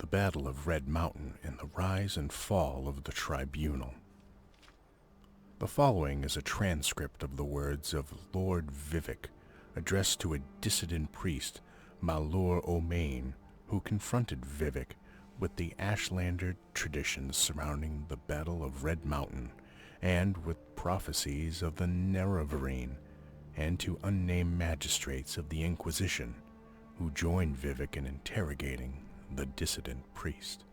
the Battle of Red Mountain and the rise and fall of the Tribunal. The following is a transcript of the words of Lord Vivek, addressed to a dissident priest, Malor O'Main, who confronted Vivek with the Ashlander traditions surrounding the Battle of Red Mountain, and with prophecies of the Nerevarine, and to unnamed magistrates of the Inquisition, who joined Vivek in interrogating the dissident priest.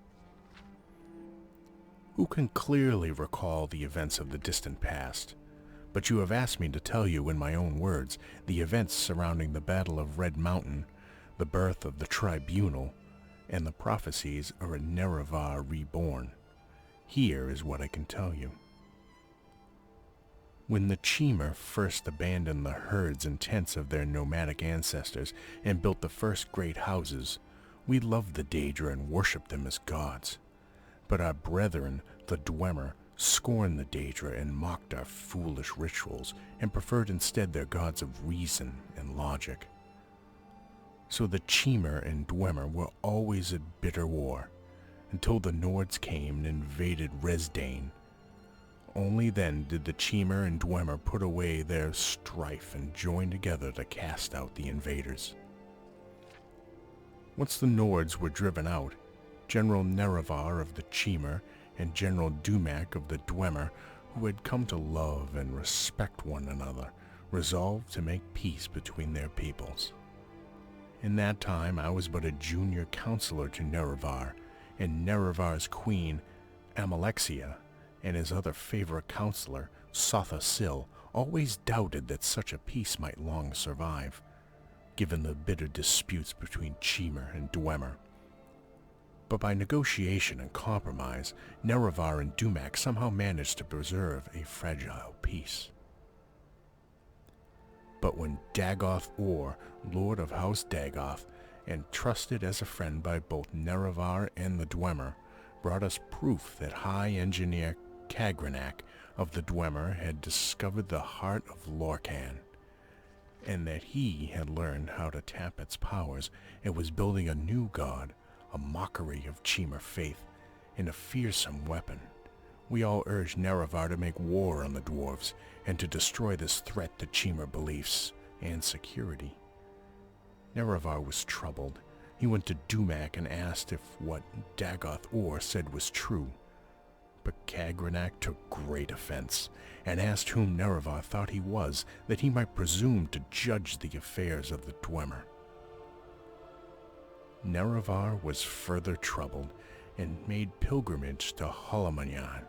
Who can clearly recall the events of the distant past? But you have asked me to tell you in my own words the events surrounding the Battle of Red Mountain, the birth of the Tribunal, and the prophecies of a Nerevar reborn. Here is what I can tell you. When the Dwemer first abandoned the herds and tents of their nomadic ancestors and built the first great houses, we loved the Daedra and worshipped them as gods. But our brethren, the Dwemer, scorned the Daedra and mocked our foolish rituals and preferred instead their gods of reason and logic. So the Dwemer and Dwemer were always at bitter war, until the Nords came and invaded Resdayn. Only then did the Dwemer and Dwemer put away their strife and join together to cast out the invaders. Once the Nords were driven out, General Nerevar of the Dwemer and General Dumac of the Dwemer, who had come to love and respect one another, resolved to make peace between their peoples. In that time I was but a junior counselor to Nerevar, and Nerevar's queen, Amalexia, and his other favorite counselor, Sotha Sil, always doubted that such a peace might long survive, given the bitter disputes between Dwemer and Dwemer. But by negotiation and compromise, Nerevar and Dumac somehow managed to preserve a fragile peace. But when Dagoth Or, Lord of House Dagoth, and trusted as a friend by both Nerevar and the Dwemer, brought us proof that High Engineer Kagrenac of the Dwemer had discovered the heart of Lorkhan, and that he had learned how to tap its powers and was building a new god, a mockery of Dwemer faith, and a fearsome weapon. We all urged Nerevar to make war on the dwarves and to destroy this threat to Dwemer beliefs and security. Nerevar was troubled. He went to Dumac and asked if what Dagoth Or said was true. But Kagrenac took great offense and asked whom Nerevar thought he was, that he might presume to judge the affairs of the Dwemer. Nerevar was further troubled and made pilgrimage to Holomanyan,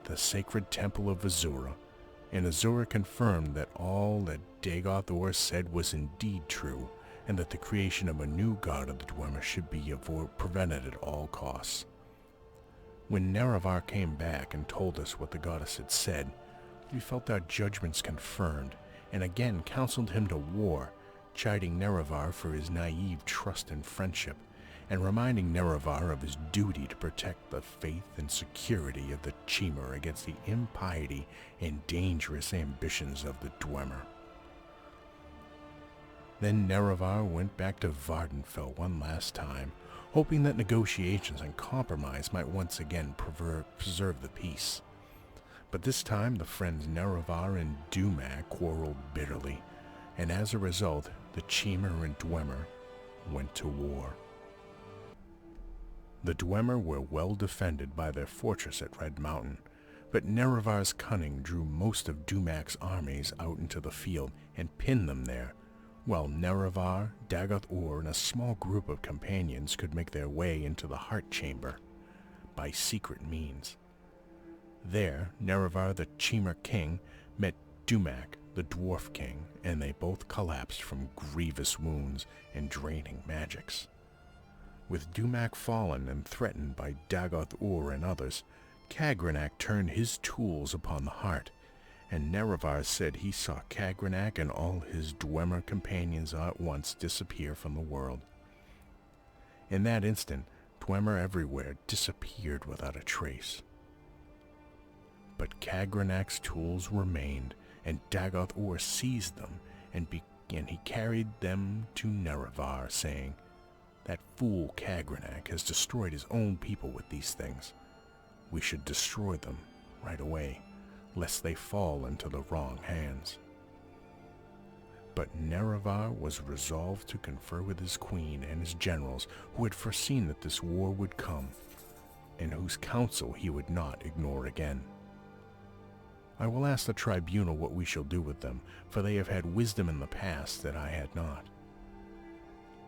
the sacred temple of Azura, and Azura confirmed that all that Dagoth Or said was indeed true, and that the creation of a new god of the Dwemer should be prevented at all costs. When Nerevar came back and told us what the goddess had said, we felt our judgments confirmed, and again counseled him to war, chiding Nerevar for his naive trust and friendship, and reminding Nerevar of his duty to protect the faith and security of the Dwemer against the impiety and dangerous ambitions of the Dwemer. Then Nerevar went back to Vardenfell one last time, hoping that negotiations and compromise might once again preserve the peace. But this time the friends Nerevar and Dumac quarreled bitterly, and as a result, the Dwemer and Dwemer went to war. The Dwemer were well defended by their fortress at Red Mountain, but Nerevar's cunning drew most of Dumac's armies out into the field and pinned them there, while Nerevar, Dagoth Or, and a small group of companions could make their way into the Heart Chamber by secret means. There, Nerevar the Dwemer king met Dumac the Dwarf king, and they both collapsed from grievous wounds and draining magics. With Dumac fallen and threatened by Dagoth Or and others, Kagrenac turned his tools upon the heart, and Nerevar said he saw Kagrenac and all his Dwemer companions at once disappear from the world. In that instant, Dwemer everywhere disappeared without a trace. But Kagrenac's tools remained, and Dagoth Or seized them, and he carried them to Nerevar, saying, That fool Kagrenac has destroyed his own people with these things. We should destroy them right away, lest they fall into the wrong hands." But Nerevar was resolved to confer with his queen and his generals, who had foreseen that this war would come, and whose counsel he would not ignore again. "I will ask the tribunal what we shall do with them, for they have had wisdom in the past that I had not.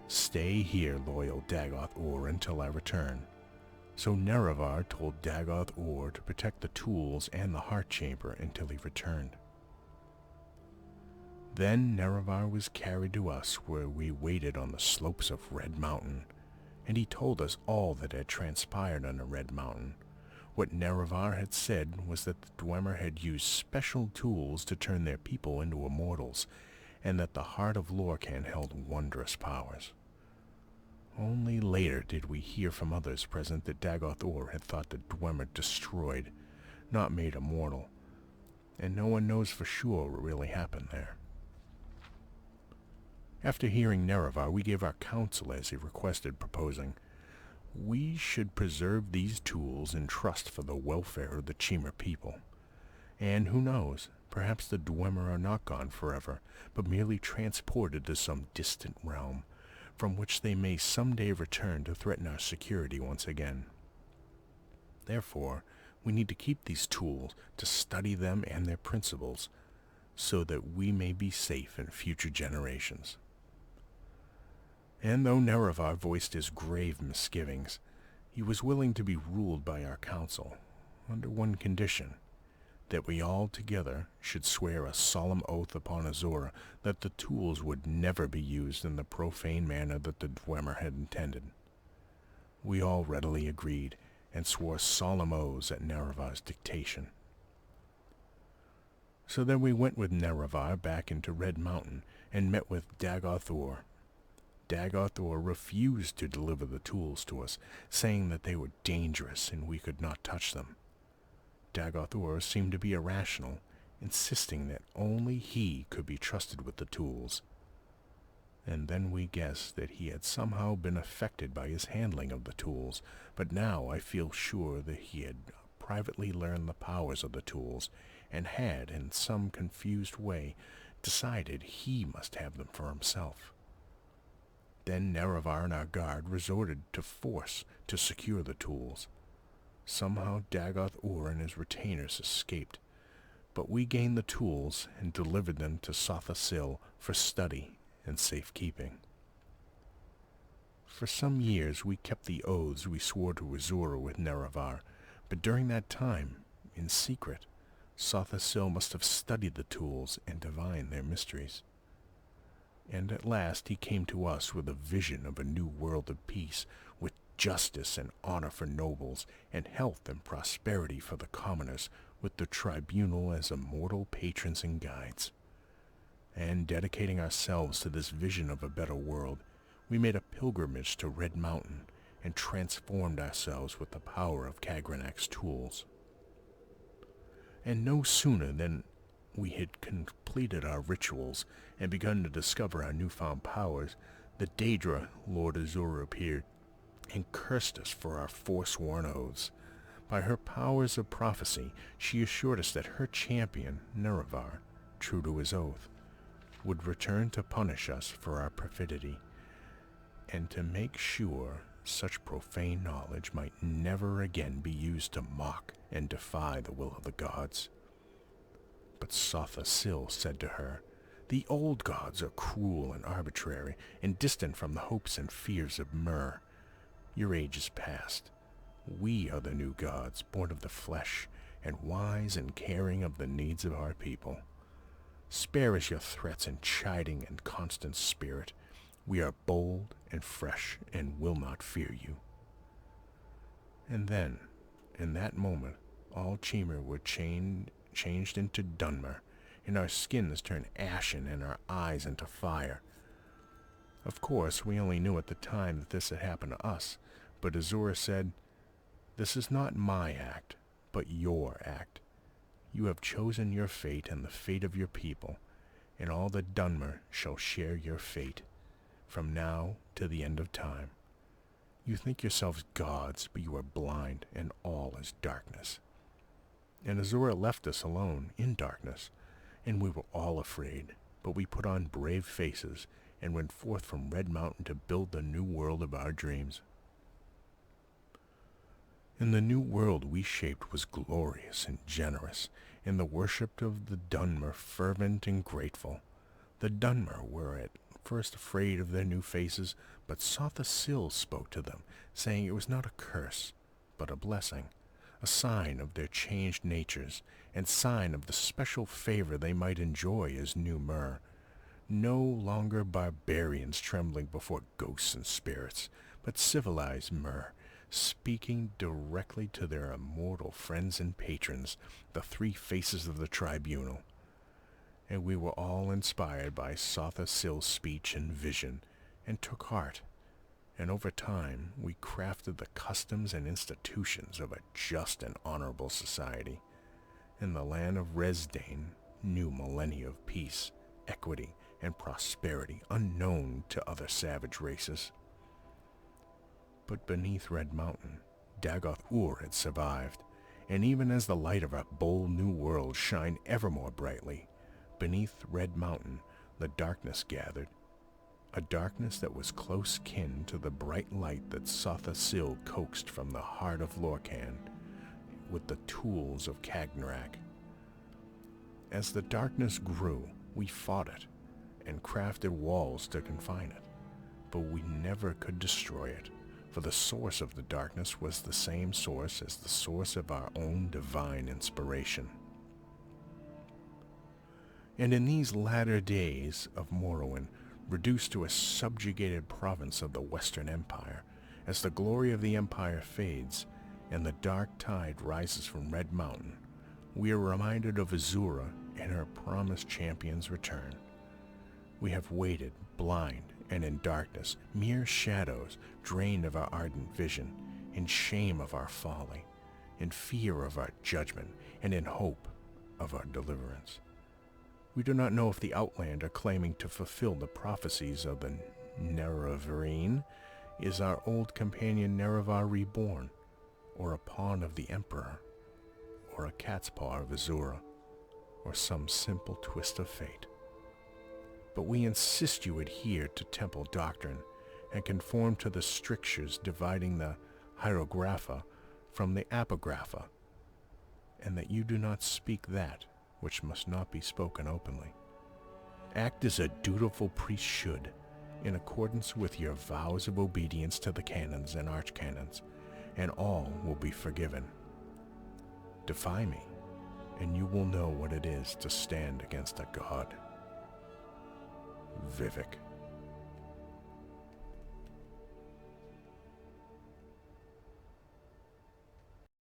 Stay here, loyal Dagoth-Ur, until I return." So Nerevar told Dagoth-Ur to protect the tools and the heart chamber until he returned. Then Nerevar was carried to us where we waited on the slopes of Red Mountain, and he told us all that had transpired on the Red Mountain. What Nerevar had said was that the Dwemer had used special tools to turn their people into immortals, and that the heart of Lorkhan held wondrous powers. Only later did we hear from others present that Dagoth-Ur had thought the Dwemer destroyed, not made immortal, and no one knows for sure what really happened there. After hearing Nerevar, we gave our counsel as he requested, proposing, "We should preserve these tools in trust for the welfare of the Chimer people. And who knows, perhaps the Dwemer are not gone forever, but merely transported to some distant realm, from which they may someday return to threaten our security once again. Therefore, we need to keep these tools, to study them and their principles, so that we may be safe in future generations." And though Nerevar voiced his grave misgivings, he was willing to be ruled by our council, under one condition, that we all together should swear a solemn oath upon Azura that the tools would never be used in the profane manner that the Dwemer had intended. We all readily agreed, and swore solemn oaths at Nerevar's dictation. So then we went with Nerevar back into Red Mountain, and met with Dagoth-Ur. Dagoth-Ur refused to deliver the tools to us, saying that they were dangerous and we could not touch them. Dagoth-Ur seemed to be irrational, insisting that only he could be trusted with the tools. And then we guessed that he had somehow been affected by his handling of the tools, but now I feel sure that he had privately learned the powers of the tools, and had, in some confused way, decided he must have them for himself. Then Nerevar and our guard resorted to force to secure the tools. Somehow Dagoth-Ur and his retainers escaped, but we gained the tools and delivered them to Sotha-Sil for study and safekeeping. For some years we kept the oaths we swore to Azura with Nerevar, but during that time, in secret, Sotha-Sil must have studied the tools and divined their mysteries. And at last he came to us with a vision of a new world of peace, with justice and honor for nobles, and health and prosperity for the commoners, with the tribunal as immortal patrons and guides. And dedicating ourselves to this vision of a better world, we made a pilgrimage to Red Mountain, and transformed ourselves with the power of Kagrenac's tools. And no sooner than we had completed our rituals and begun to discover our newfound powers, the Daedra, Lord Azura, appeared and cursed us for our forsworn oaths. By her powers of prophecy, she assured us that her champion, Nerevar, true to his oath, would return to punish us for our perfidy, and to make sure such profane knowledge might never again be used to mock and defy the will of the gods. But Sotha-Sil said to her, "The old gods are cruel and arbitrary, and distant from the hopes and fears of Mer. Your age is past. We are the new gods, born of the flesh, and wise and caring of the needs of our people. Spare us your threats and chiding and constant spirit. We are bold and fresh, and will not fear you." And then, in that moment, all Chimer were changed into Dwemer, and our skins turned ashen and our eyes into fire. Of course, we only knew at the time that this had happened to us, but Azura said, "This is not my act, but your act. You have chosen your fate and the fate of your people, and all the Dwemer shall share your fate, from now to the end of time. You think yourselves gods, but you are blind, and all is darkness. And Azura left us alone in darkness, and we were all afraid, but we put on brave faces and went forth from Red Mountain to build the new world of our dreams. And the new world we shaped was glorious and generous, and the worship of the Dwemer fervent and grateful. The Dwemer were at first afraid of their new faces, but Sotha Sil spoke to them, saying it was not a curse, but a blessing, a sign of their changed natures, and sign of the special favor they might enjoy as new Mer. No longer barbarians trembling before ghosts and spirits, but civilized Mer, speaking directly to their immortal friends and patrons, the three faces of the tribunal. And we were all inspired by Sotha Sil's speech and vision, and took heart. And over time, we crafted the customs and institutions of a just and honorable society. In the land of Resdain, new millennia of peace, equity, and prosperity unknown to other savage races. But beneath Red Mountain, Dagoth-Ur had survived, and even as the light of our bold new world shined ever more brightly, beneath Red Mountain the darkness gathered, a darkness that was close kin to the bright light that Sotha Sil coaxed from the heart of Lorkhan with the tools of Kagrenac. As the darkness grew, we fought it, and crafted walls to confine it, but we never could destroy it, for the source of the darkness was the same source as the source of our own divine inspiration. And in these latter days of Morrowind, reduced to a subjugated province of the Western Empire, as the glory of the Empire fades and the dark tide rises from Red Mountain, we are reminded of Azura and her promised champion's return. We have waited, blind and in darkness, mere shadows, drained of our ardent vision, in shame of our folly, in fear of our judgment, and in hope of our deliverance. We do not know if the Outlander claiming to fulfill the prophecies of the Nerevarine is our old companion Nerevar reborn, or a pawn of the Emperor, or a cat's paw of Azura, or some simple twist of fate. But we insist you adhere to temple doctrine and conform to the strictures dividing the hieroglypha from the apocrypha, and that you do not speak that which must not be spoken openly. Act as a dutiful priest should, in accordance with your vows of obedience to the canons and archcanons, and all will be forgiven. Defy me, and you will know what it is to stand against a god. Vivek.